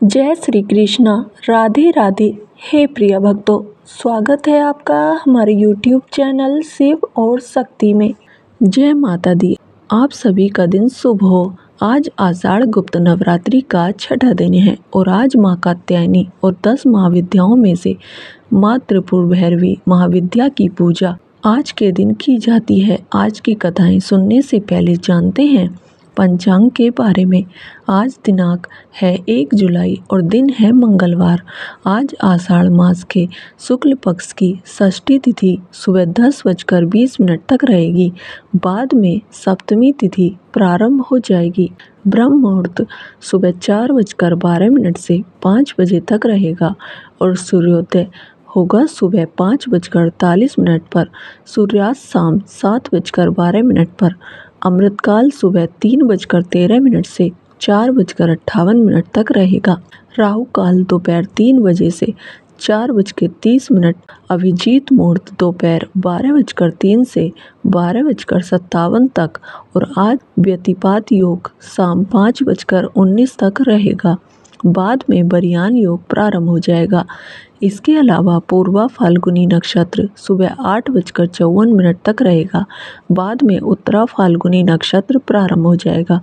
जय श्री कृष्णा। राधे राधे। हे प्रिय भक्तों, स्वागत है आपका हमारे YouTube चैनल शिव और शक्ति में। जय माता दी। आप सभी का दिन शुभ हो। आज आषाढ़ गुप्त नवरात्रि का छठा दिन है और आज माँ कात्यायनी और 10 महाविद्याओं में से माँ त्रिपुर भैरवी महाविद्या की पूजा आज के दिन की जाती है। आज की कथाएं सुनने से पहले जानते हैं पंचांग के बारे में। आज दिनांक है 1 जुलाई और दिन है मंगलवार। आज आषाढ़ मास के शुक्ल पक्ष की षष्ठी तिथि सुबह 10:20 तक रहेगी। बाद में सप्तमी तिथि प्रारंभ हो जाएगी। ब्रह्म मुहूर्त सुबह 4:12 से 5 बजे तक रहेगा और सूर्योदय होगा सुबह 5:48 पर। सूर्यास्त शाम 7:12 पर। अमृतकाल सुबह 3:13 से 4:58 तक रहेगा। राहु काल दोपहर 3 बजे से 4:30। अभिजीत मुहूर्त दोपहर 12:03 से 12:57 तक और आज व्यतिपात योग शाम 5:19 तक रहेगा। बाद में बरियान योग प्रारंभ हो जाएगा। इसके अलावा पूर्वा फाल्गुनी नक्षत्र सुबह 8:54 तक रहेगा। बाद में उत्तरा फाल्गुनी नक्षत्र प्रारंभ हो जाएगा।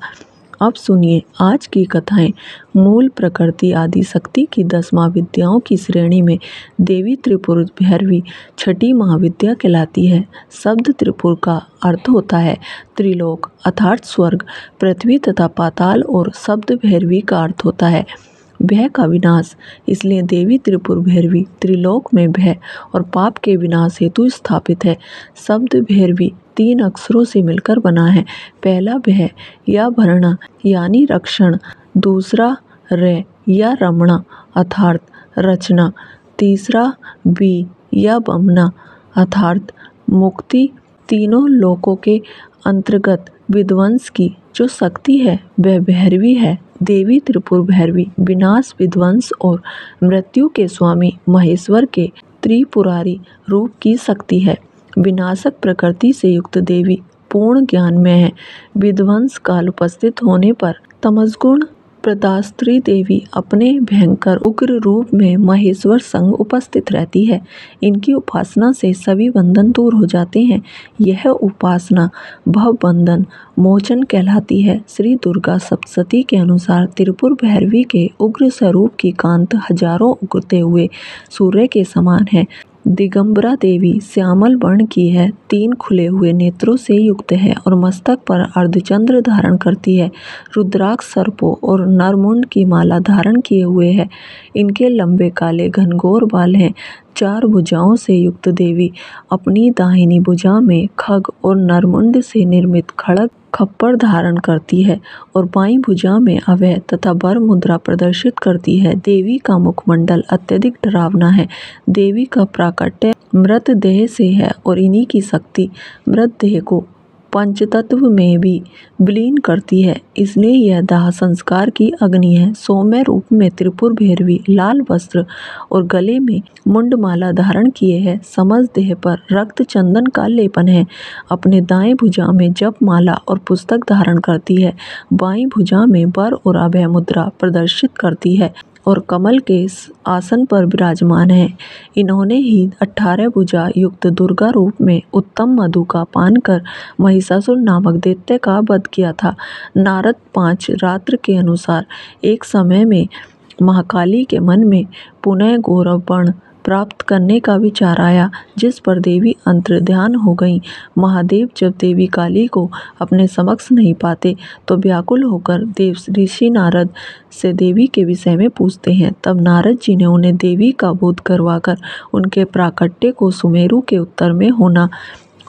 अब सुनिए आज की कथाएं। मूल प्रकृति आदि शक्ति की 10 महाविद्याओं की श्रेणी में देवी त्रिपुर भैरवी छठी महाविद्या कहलाती है। शब्द त्रिपुर का अर्थ होता है त्रिलोक अर्थात स्वर्ग, पृथ्वी तथा पाताल और शब्द भैरवी का अर्थ होता है भय का विनाश। इसलिए देवी त्रिपुर भैरवी त्रिलोक में भय और पाप के विनाश हेतु स्थापित है। शब्द भैरवी 3 अक्षरों से मिलकर बना है। पहला भय या भरणा यानी रक्षण, दूसरा रे या रमणा अर्थात रचना, तीसरा बी या बमना अर्थात मुक्ति। तीनों लोकों के अंतर्गत विध्वंस की जो शक्ति है वह भैरवी है। देवी त्रिपुर भैरवी विनाश, विध्वंस और मृत्यु के स्वामी महेश्वर के त्रिपुरारी रूप की शक्ति है। विनाशक प्रकृति से युक्त देवी पूर्ण ज्ञान में है। विध्वंस काल उपस्थित होने पर तमसगुण प्रदास्त्री देवी अपने भयंकर उग्र रूप में महेश्वर संग उपस्थित रहती है। इनकी उपासना से सभी बंधन दूर हो जाते हैं। यह उपासना भव बंधन मोचन कहलाती है। श्री दुर्गा सप्तशती के अनुसार त्रिपुर भैरवी के उग्र स्वरूप की कांत हजारों उगते हुए सूर्य के समान है। दिगंबरा देवी श्यामल वर्ण की है, 3 खुले हुए नेत्रों से युक्त है और मस्तक पर अर्धचंद्र धारण करती है। रुद्राक्ष सर्पों और नरमुंड की माला धारण किए हुए है। इनके लंबे काले घनघोर बाल हैं। 4 भुजाओं से युक्त देवी अपनी दाहिनी भुजा में खग और नरमुंड से निर्मित खड़ग खप्पर धारण करती है और बाईं भुजा में अभय तथा वर मुद्रा प्रदर्शित करती है। देवी का मुखमंडल अत्यधिक डरावना है। देवी का प्राकट्य मृत देह से है और इन्हीं की शक्ति मृत देह को पंचतत्व में भी विलीन करती है। इसलिए यह दाह संस्कार की अग्नि है। सौम्य रूप में त्रिपुर भैरवी लाल वस्त्र और गले में मुंडमाला धारण किए है। समस्त देह पर रक्त चंदन का लेपन है। अपने दाएं भुजा में जप माला और पुस्तक धारण करती है। बाईं भुजा में वर और अभय मुद्रा प्रदर्शित करती है और कमल के आसन पर विराजमान है। इन्होंने ही 18 भुजा युक्त दुर्गा रूप में उत्तम मधु का पान कर महिषासुर नामक दैत्य का वध किया था। नारद 5 रात्र के अनुसार एक समय में महाकाली के मन में पुनः गौरव वर्ण प्राप्त करने का विचार आया, जिस पर देवी अंतर्ध्यान हो गई। महादेव जब देवी काली को अपने समक्ष नहीं पाते तो व्याकुल होकर देव ऋषि नारद से देवी के विषय में पूछते हैं। तब नारद जी ने उन्हें देवी का बोध करवाकर उनके प्राकट्य को सुमेरु के उत्तर में होना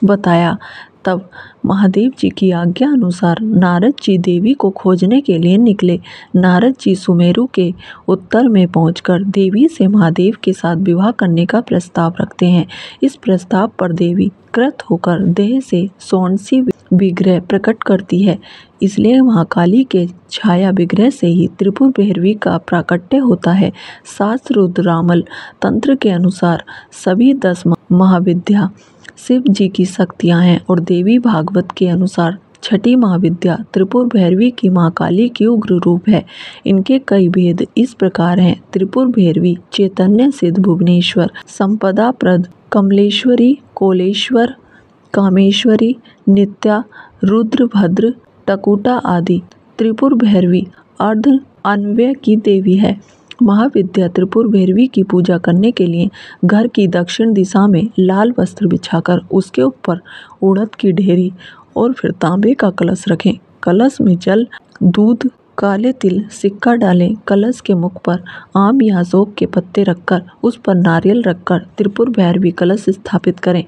बताया। तब महादेव जी की आज्ञा अनुसार नारद जी देवी को खोजने के लिए निकले। नारद जी सुमेरु के उत्तर में पहुंचकर देवी से महादेव के साथ विवाह करने का प्रस्ताव रखते हैं। इस प्रस्ताव पर देवी कृत होकर देह से सौंसी विग्रह प्रकट करती है। इसलिए महाकाली के छाया विग्रह से ही त्रिपुर भैरवी का प्राकट्य होता है। शास्त्र रुद्रामल तंत्र के अनुसार सभी 10 महाविद्या शिव जी की शक्तियाँ हैं और देवी भागवत के अनुसार छठी महाविद्या त्रिपुर भैरवी की माँ काली की उग्र रूप है। इनके कई भेद इस प्रकार हैं। त्रिपुर भैरवी चैतन्य सिद्ध भुवनेश्वर, संपदा प्रद, कमलेश्वरी, कोलेश्वर, कामेश्वरी, नित्या, रुद्रभद्र, टकुटा आदि। त्रिपुर भैरवी अर्ध अन्वय की देवी है। महाविद्या त्रिपुर भैरवी की पूजा करने के लिए घर की दक्षिण दिशा में लाल वस्त्र बिछाकर उसके ऊपर उड़द की ढेरी और फिर तांबे का कलश रखें। कलश में जल, दूध, काले तिल, सिक्का डालें। कलश के मुख पर आम या अशोक के पत्ते रखकर उस पर नारियल रखकर त्रिपुर भैरवी कलश स्थापित करें।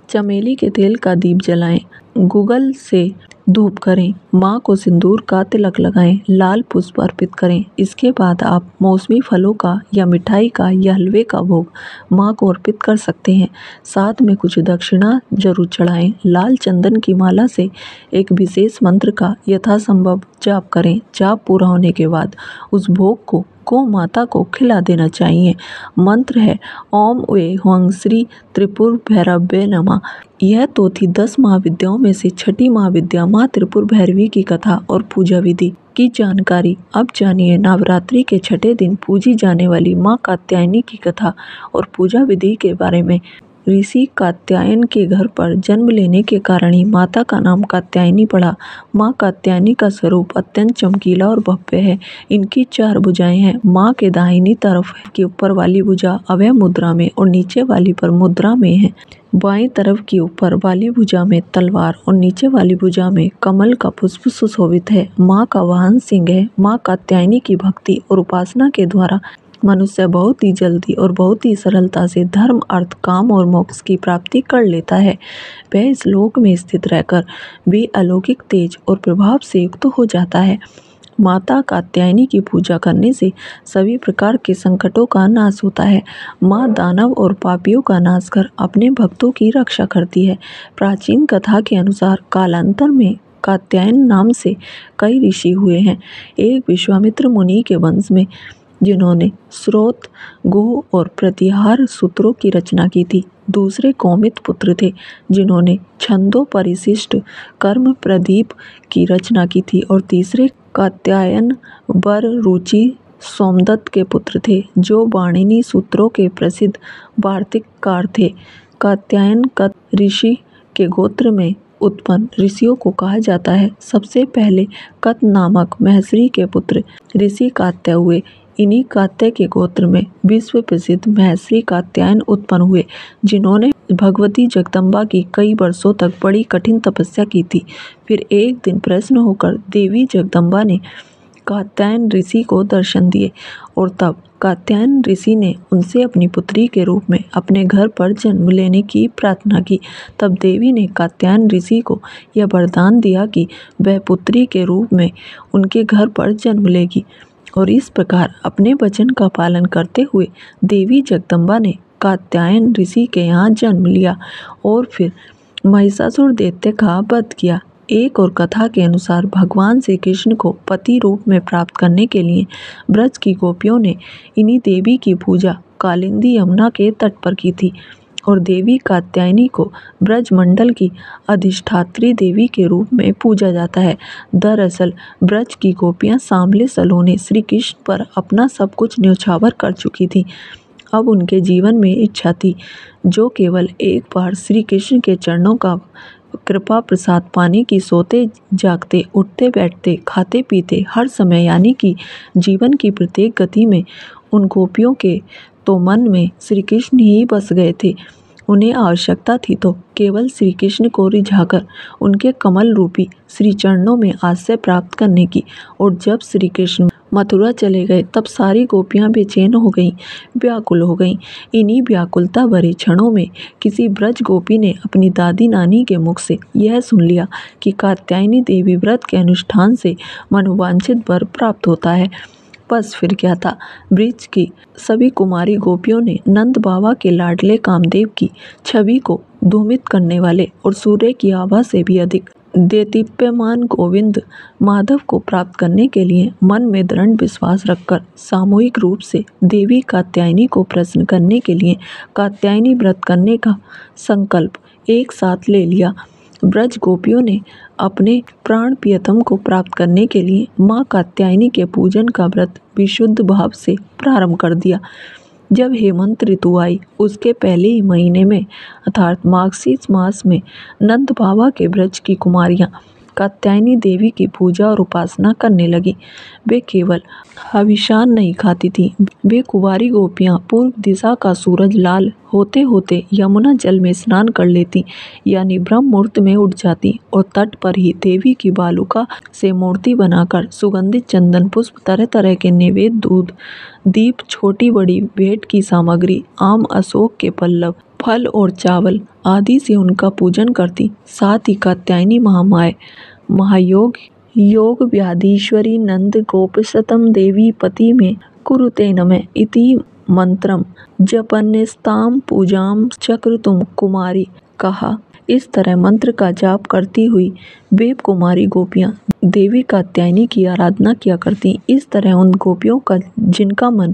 चमेली के तेल का दीप जलाएं। गूगल से धूप करें। माँ को सिंदूर का तिलक लगाएं। लाल पुष्प अर्पित करें। इसके बाद आप मौसमी फलों का या मिठाई का या हलवे का भोग माँ को अर्पित कर सकते हैं। साथ में कुछ दक्षिणा जरूर चढ़ाएं। लाल चंदन की माला से एक विशेष मंत्र का यथासंभव जाप करें। जाप पूरा होने के बाद उस भोग को गौ माता को खिला देना चाहिए। मंत्र है ओम वे ह्वं श्री त्रिपुर भैरव्ये नमः। यह तो थी 10 महाविद्याओं में से छठी महाविद्या माँ त्रिपुर भैरवी की कथा और पूजा विधि की जानकारी। अब जानिए नवरात्रि के छठे दिन पूजी जाने वाली माँ कात्यायनी की कथा और पूजा विधि के बारे में। ऋषि कात्यायन के घर पर जन्म लेने के कारण ही माता का नाम कात्यायनी पड़ा। माँ कात्यायनी का स्वरूप अत्यंत चमकीला और भव्य है। इनकी 4 भुजाएं हैं। माँ के दाहिनी तरफ की ऊपर वाली भुजा अभय मुद्रा में और नीचे वाली पर मुद्रा में है। बाईं तरफ की ऊपर वाली भुजा में तलवार और नीचे वाली भुजा में कमल का पुष्प सुशोभित है। माँ का वाहन सिंह है। माँ कात्यायनी की भक्ति और उपासना के द्वारा मनुष्य बहुत ही जल्दी और बहुत ही सरलता से धर्म, अर्थ, काम और मोक्ष की प्राप्ति कर लेता है। वह इस लोक में स्थित रहकर भी अलौकिक तेज और प्रभाव से युक्त हो जाता है। माता कात्यायनी की पूजा करने से सभी प्रकार के संकटों का नाश होता है। माँ दानव और पापियों का नाश कर अपने भक्तों की रक्षा करती है। प्राचीन कथा के अनुसार कालांतर में कात्यायन नाम से कई ऋषि हुए हैं। एक विश्वामित्र मुनि के वंश में जिन्होंने स्रोत, गुह और प्रतिहार सूत्रों की रचना की थी। दूसरे कौमित पुत्र थे जिन्होंने छंदों परिशिष्ट कर्म प्रदीप की रचना की थी और तीसरे कात्यायन वर रुचि सोमदत्त के पुत्र थे जो वाणिनी सूत्रों के प्रसिद्ध वार्तिककार थे। कात्यायन कत ऋषि के गोत्र में उत्पन्न ऋषियों को कहा जाता है। सबसे पहले कत नामक महर्षि के पुत्र ऋषि कात्य हुए। इन्हीं कात्य के गोत्र में विश्व प्रसिद्ध महर्षि कात्यायन उत्पन्न हुए जिन्होंने भगवती जगदम्बा की कई वर्षों तक बड़ी कठिन तपस्या की थी। फिर एक दिन प्रसन्न होकर देवी जगदम्बा ने कात्यायन ऋषि को दर्शन दिए और तब कात्यायन ऋषि ने उनसे अपनी पुत्री के रूप में अपने घर पर जन्म लेने की प्रार्थना की। तब देवी ने कात्यायन ऋषि को यह वरदान दिया कि वह पुत्री के रूप में उनके घर पर जन्म लेगी और इस प्रकार अपने वचन का पालन करते हुए देवी जगदम्बा ने कात्यायन ऋषि के यहाँ जन्म लिया और फिर महिषासुर दैत्य का वध किया। एक और कथा के अनुसार भगवान श्री कृष्ण को पति रूप में प्राप्त करने के लिए ब्रज की गोपियों ने इन्हीं देवी की पूजा कालिंदी यमुना के तट पर की थी और देवी कात्यायनी को ब्रज मंडल की अधिष्ठात्री देवी के रूप में पूजा जाता है। दरअसल ब्रज की गोपियां सांवले सलोने श्री कृष्ण पर अपना सब कुछ न्यौछावर कर चुकी थी। अब उनके जीवन में इच्छा थी जो केवल एक बार श्री कृष्ण के चरणों का कृपा प्रसाद पाने की। सोते जागते, उठते बैठते, खाते पीते हर समय यानी कि जीवन की प्रत्येक गति में उन गोपियों के तो मन में श्री कृष्ण ही बस गए थे। उन्हें आवश्यकता थी तो केवल श्री कृष्ण को रिझाकर उनके कमल रूपी श्री चरणों में आश्रय प्राप्त करने की। और जब श्री कृष्ण मथुरा चले गए तब सारी गोपियां बेचैन हो गईं, व्याकुल हो गईं। इन्हीं व्याकुलता भरे क्षणों में किसी ब्रज गोपी ने अपनी दादी नानी के मुख से यह सुन लिया कि कात्यायनी देवी व्रत के अनुष्ठान से मनोवांछित वर प्राप्त होता है। बस फिर क्या था, ब्रज की सभी कुमारी गोपियों ने नंद बाबा के लाडले कामदेव की छवि को धूमित करने वाले और सूर्य की आभा से भी अधिक देदीप्यमान गोविंद माधव को प्राप्त करने के लिए मन में दृढ़ विश्वास रखकर सामूहिक रूप से देवी कात्यायनी को प्रसन्न करने के लिए कात्यायनी व्रत करने का संकल्प एक साथ ले लिया। ब्रज गोपियों ने अपने प्राण प्रियतम को प्राप्त करने के लिए माँ कात्यायनी के पूजन का व्रत विशुद्ध भाव से प्रारंभ कर दिया। जब हेमंत ऋतु आई, उसके पहले ही महीने में अर्थात मार्गशीर्ष मास में नंद बाबा के ब्रज की कुमारियाँ कात्यायनी देवी की पूजा और उपासना करने लगी। वे केवल हविषान नहीं खाती थीं, वे कुंवारी गोपियाँ पूर्व दिशा का सूरज लाल होते होते यमुना जल में स्नान कर लेती, यानी ब्रह्म मुहूर्त में उठ जाती और तट पर ही देवी की बालुका से मूर्ति बनाकर सुगंधित चंदन पुष्प, तरह तरह के नैवेद्य, दूध, दीप, छोटी बड़ी भेंट की सामग्री, आम, अशोक के पल्लव, फल और चावल आदि से उनका पूजन करती। साथ ही कात्यायनी महामाय महायोग योग व्याधीश्वरी नंद गोपशतम देवी पति में कुरुते नमः इति मंत्रम जपन्यस्ताम पूजाम चक्रतुम कुमारी कहा। इस तरह मंत्र का जाप करती हुई वे कुमारी गोपियाँ देवी कात्यायनी की आराधना किया करती। इस तरह उन गोपियों का जिनका मन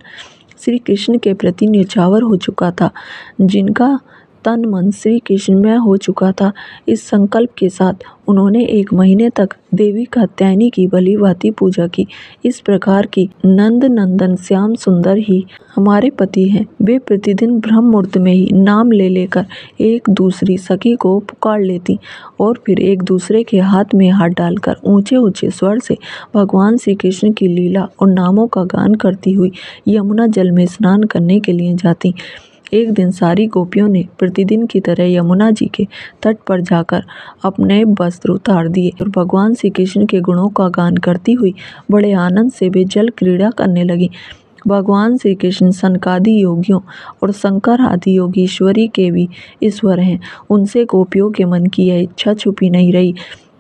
श्री कृष्ण के प्रति न्यौछावर हो चुका था, जिनका तन मन श्री कृष्णमय हो चुका था, इस संकल्प के साथ उन्होंने 1 महीने तक देवी कात्यायनी की भली भांति पूजा की। इस प्रकार की नंद नंदन श्याम सुंदर ही हमारे पति हैं। वे प्रतिदिन ब्रह्म मुहूर्त में ही नाम ले लेकर एक दूसरी सखी को पुकार लेती और फिर एक दूसरे के हाथ में हाथ डालकर ऊंचे ऊंचे स्वर से भगवान श्री कृष्ण की लीला और नामों का गान करती हुई यमुना जल में स्नान करने के लिए जाती। एक दिन सारी गोपियों ने प्रतिदिन की तरह यमुना जी के तट पर जाकर अपने वस्त्र उतार दिए और भगवान श्री कृष्ण के गुणों का गान करती हुई बड़े आनंद से वे जल क्रीड़ा करने लगी। भगवान श्री कृष्ण सनकादि योगियों और शंकर आदि योगीश्वरी के भी ईश्वर हैं। उनसे गोपियों के मन की यह इच्छा छुपी नहीं रही।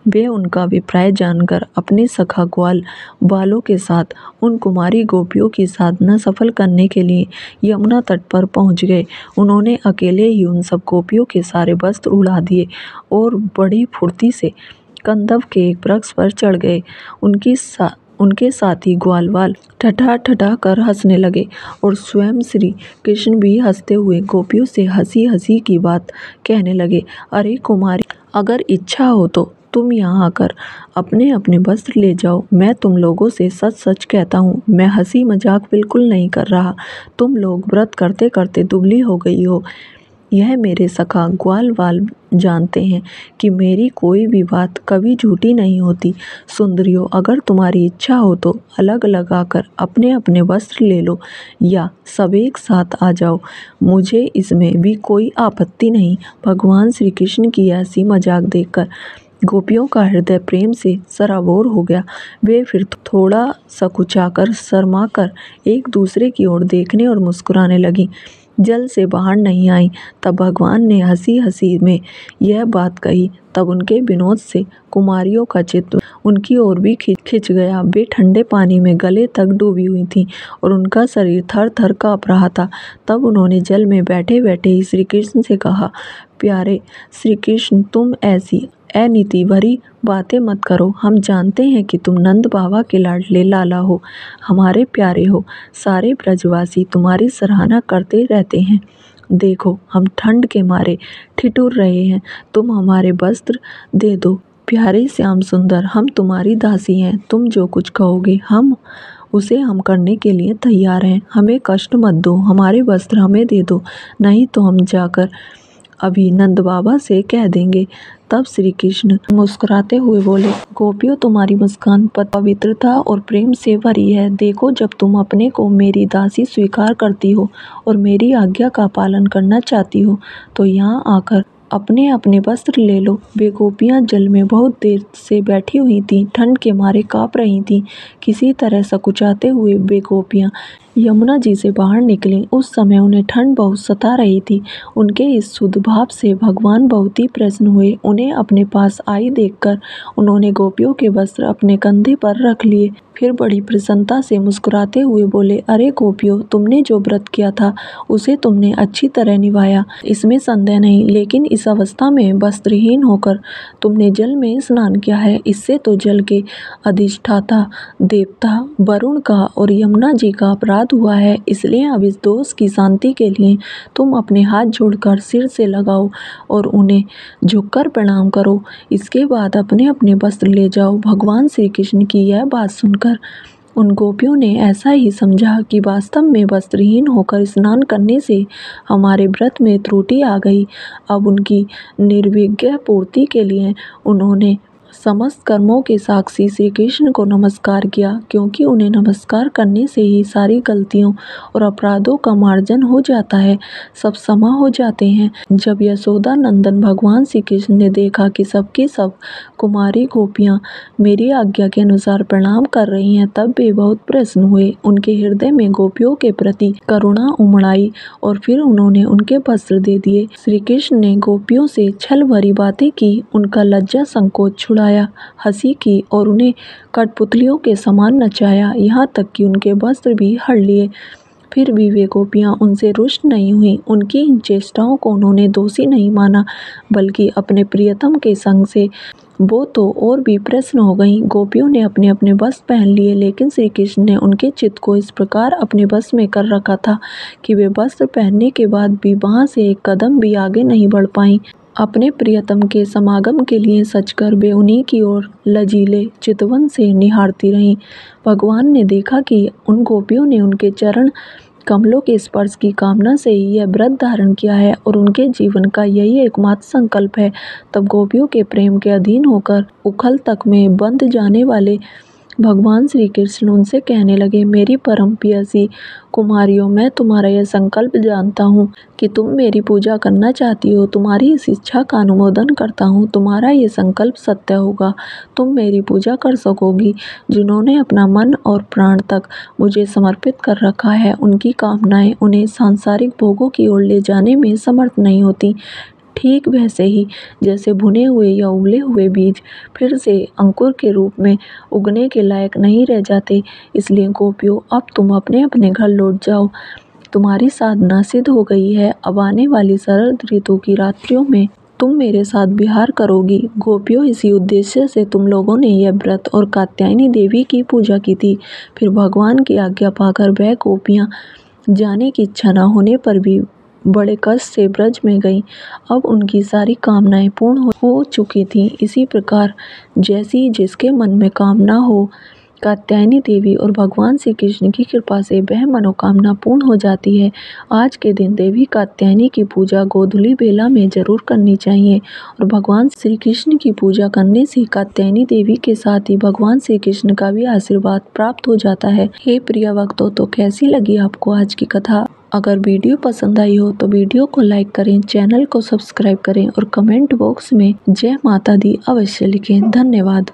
वे उनका अभिप्राय जानकर अपने सखा ग्वाल बालों के साथ उन कुमारी गोपियों की साधना सफल करने के लिए यमुना तट पर पहुंच गए। उन्होंने अकेले ही उन सब गोपियों के सारे वस्त्र उड़ा दिए और बड़ी फुर्ती से कंदव के एक वृक्ष पर चढ़ गए। उनके साथ ही ग्वालवाल ठठा ठठा कर हंसने लगे और स्वयं श्री कृष्ण भी हंसते हुए गोपियों से हंसी हंसी की बात कहने लगे। अरे कुमारी, अगर इच्छा हो तो तुम यहाँ आकर अपने अपने वस्त्र ले जाओ। मैं तुम लोगों से सच सच कहता हूँ, मैं हंसी मजाक बिल्कुल नहीं कर रहा। तुम लोग व्रत करते करते दुबली हो गई हो। यह मेरे सखा ग्वालवाल जानते हैं कि मेरी कोई भी बात कभी झूठी नहीं होती। सुंदरियों, अगर तुम्हारी इच्छा हो तो अलग अलग आकर अपने अपने वस्त्र ले लो या सब एक साथ आ जाओ, मुझे इसमें भी कोई आपत्ति नहीं। भगवान श्री कृष्ण की ऐसी मजाक देखकर गोपियों का हृदय प्रेम से सराबोर हो गया। वे फिर थोड़ा सकुचाकर शर्माकर एक दूसरे की ओर देखने और मुस्कुराने लगीं। जल से बाहर नहीं आई तब भगवान ने हंसी हंसी में यह बात कही। तब उनके विनोद से कुमारियों का चित्त उनकी ओर भी खिंच गया। वे ठंडे पानी में गले तक डूबी हुई थीं और उनका शरीर थर थर काँप रहा था। तब उन्होंने जल में बैठे बैठे ही श्री कृष्ण से कहा, प्यारे श्री कृष्ण, तुम ऐसी अनीति भरी बातें मत करो। हम जानते हैं कि तुम नंद बाबा के लाडले लाला हो, हमारे प्यारे हो। सारे ब्रजवासी तुम्हारी सराहना करते रहते हैं। देखो, हम ठंड के मारे ठिठुर रहे हैं, तुम हमारे वस्त्र दे दो। प्यारे श्याम सुंदर, हम तुम्हारी दासी हैं। तुम जो कुछ कहोगे उसे हम करने के लिए तैयार हैं। हमें कष्ट मत दो, हमारे वस्त्र हमें दे दो, नहीं तो हम जाकर अभी नंद बाबा से कह देंगे। तब श्री कृष्ण मुस्कुराते हुए बोले, गोपियों, तुम्हारी मुस्कान पवित्रता और प्रेम से भरी है। देखो, जब तुम अपने को मेरी दासी स्वीकार करती हो और मेरी आज्ञा का पालन करना चाहती हो तो यहाँ आकर अपने अपने वस्त्र ले लो। वे गोपियाँ जल में बहुत देर से बैठी हुई थीं, ठंड के मारे काँप रही थीं। किसी तरह सकुचाते हुए वे गोपियाँ यमुना जी से बाहर निकलीं। उस समय उन्हें ठंड बहुत सता रही थी। उनके इस शुद्ध भाव से भगवान बहुत ही प्रसन्न हुए। उन्हें अपने पास आई देखकर उन्होंने गोपियों के वस्त्र अपने कंधे पर रख लिए। फिर बड़ी प्रसन्नता से मुस्कुराते हुए बोले, अरे गोपियों, तुमने जो व्रत किया था उसे तुमने अच्छी तरह निभाया, इसमें संदेह नहीं। लेकिन इस अवस्था में वस्त्रहीन होकर तुमने जल में स्नान किया है। इससे तो जल के अधिष्ठाता देवता वरुण का और यमुना जी का अपराध अपराध हुआ है, इसलिए अब इस दोष की शांति के लिए तुम अपने हाथ जोड़कर सिर से लगाओ और उन्हें झुककर प्रणाम करो। इसके बाद अपने अपने वस्त्र ले जाओ। भगवान श्री कृष्ण की यह बात सुनकर उन गोपियों ने ऐसा ही समझा कि वास्तव में वस्त्रहीन होकर स्नान करने से हमारे व्रत में त्रुटि आ गई। अब उनकी निर्विघ्न पूर्ति के लिए उन्होंने समस्त कर्मों के साक्षी श्री कृष्ण को नमस्कार किया, क्योंकि उन्हें नमस्कार करने से ही सारी गलतियों और अपराधों का मार्जन हो जाता है, सब क्षमा हो जाते हैं। जब यशोदा नंदन भगवान श्री कृष्ण ने देखा कि सबकी सब कुमारी गोपियाँ मेरी आज्ञा के अनुसार प्रणाम कर रही हैं, तब वे बहुत प्रसन्न हुए। उनके हृदय में गोपियों के प्रति करुणा उमड़ आई और फिर उन्होंने उनके वस्त्र दे दिए। श्री कृष्ण ने गोपियों से छल भरी बातें की, उनका लज्जा संकोच छुड़ाया, हंसी की और उन्हें कठपुतलियों के समान नचाया, यहाँ तक कि उनके वस्त्र भी हर लिए। फिर भी वे गोपियाँ उनसे रुष्ट नहीं हुईं। उनकी इन चेष्टाओं को उन्होंने दोषी नहीं माना, बल्कि अपने प्रियतम के संग से वो तो और भी प्रसन्न हो गईं। गोपियों ने अपने अपने वस्त्र पहन लिए, लेकिन श्री कृष्ण ने उनके चित्त को इस प्रकार अपने वश में कर रखा था कि वे वस्त्र पहनने के बाद भी वहाँ से एक कदम भी आगे नहीं बढ़ पाईं। अपने प्रियतम के समागम के लिए सजकर वे उन्हीं की ओर लजीले चितवन से निहारती रहीं। भगवान ने देखा कि उन गोपियों ने उनके चरण कमलों के स्पर्श की कामना से ही यह व्रत धारण किया है और उनके जीवन का यही एकमात्र संकल्प है। तब गोपियों के प्रेम के अधीन होकर उखल तक में बंध जाने वाले भगवान श्री कृष्ण उनसे कहने लगे, मेरी परम प्रियसी कुमारियों, मैं तुम्हारा यह संकल्प जानता हूँ कि तुम मेरी पूजा करना चाहती हो। तुम्हारी इस इच्छा का अनुमोदन करता हूँ। तुम्हारा ये संकल्प सत्य होगा। तुम मेरी पूजा कर सकोगी। जिन्होंने अपना मन और प्राण तक मुझे समर्पित कर रखा है, उनकी कामनाएं उन्हें सांसारिक भोगों की ओर ले जाने में समर्थ नहीं होती। ठीक वैसे ही जैसे भुने हुए या उबले हुए बीज फिर से अंकुर के रूप में उगने के लायक नहीं रह जाते। इसलिए गोपियों, अब तुम अपने अपने घर लौट जाओ। तुम्हारी साधना सिद्ध हो गई है। अब आने वाली शरद ऋतु की रात्रियों में तुम मेरे साथ विहार करोगी। गोपियों, इसी उद्देश्य से तुम लोगों ने यह व्रत और कात्यायनी देवी की पूजा की थी। फिर भगवान की आज्ञा पाकर वह गोपियाँ जाने की इच्छा न होने पर भी बड़े कष्ट से ब्रज में गईं। अब उनकी सारी कामनाएं पूर्ण हो चुकी थीं। इसी प्रकार जैसी जिसके मन में कामना हो, कात्यायनी देवी और भगवान श्री कृष्ण की कृपा से वह मनोकामना पूर्ण हो जाती है। आज के दिन देवी कात्यायनी की पूजा गोधूली बेला में जरूर करनी चाहिए और भगवान श्री कृष्ण की पूजा करने से कात्यायनी देवी के साथ ही भगवान श्री कृष्ण का भी आशीर्वाद प्राप्त हो जाता है। हे प्रिय भक्तों, तो कैसी लगी आपको आज की कथा? अगर वीडियो पसंद आई हो तो वीडियो को लाइक करें, चैनल को सब्सक्राइब करें और कमेंट बॉक्स में जय माता दी अवश्य लिखें। धन्यवाद।